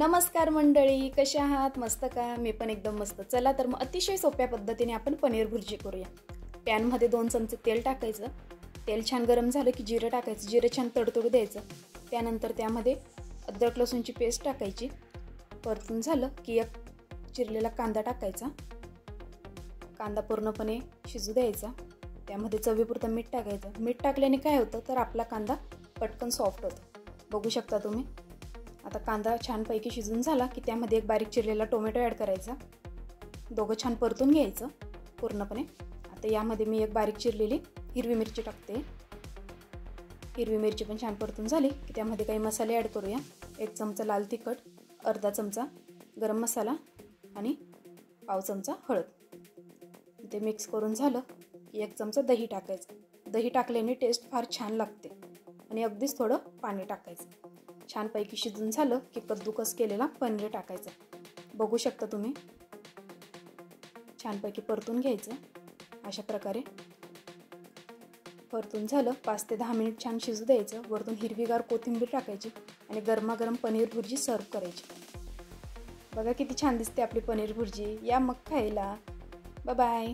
नमस्कार मंडळी, कशा आहात? मस्त का? मी पण एकदम मस्त. चला तर मग अतिशय सोप्या पद्धतीने आपण पनीर भुर्जी करूया. पॅनमध्ये 2 चमचे तेल टाकायचं. तेल छान गरम झालं की जिरं टाकायचं. जिरं छान तडतडू द्यायचं. त्यानंतर त्यामध्ये अद्रक लसूणची पेस्ट टाकायची. परतून झालं की एक चिरलेला कांदा टाकायचा. कांदा पूर्णपणे शिजू द्यायचा. त्यामध्ये चवीपुरतं मीठ टाकायचं. मीठ टाकल्याने काय होतं तर आपला कांदा पटकन सॉफ्ट होतो. बघू शकता तुम्ही. आता कांदा छानपैकी शिजून झाला की त्यामध्ये एक बारीक चिरलेला टोमॅटो ॲड करायचा. दोघं छान परतून घ्यायचं पूर्णपणे. आता यामध्ये मी एक बारीक चिरलेली हिरवी मिरची टाकते. हिरवी मिरची पण छान परतून झाली की त्यामध्ये काही मसाले ॲड करूया. 1 चमचा लाल तिखट, अर्धा चमचा गरम मसाला आणि पाव चमचा हळद. ते मिक्स करून झालं की 1 चमचा दही टाकायचं. दही टाकल्याने टेस्ट फार छान लागते आणि अगदीच थोडं पाणी टाकायचं. छानपैकी शिजून झालं की कद्दूकस केलेला पनीर टाकायचं. बघू शकता तुम्ही. छानपैकी परतून घ्यायचं. अशा प्रकारे परतून झालं 5 ते 10 मिनिट छान शिजू द्यायचं. वरतून हिरवीगार कोथिंबीर टाकायची आणि गरमागरम पनीर भुर्जी सर्व करायची. बघा किती छान दिसते आपली पनीर भुर्जी. या मग खायला. Bye bye.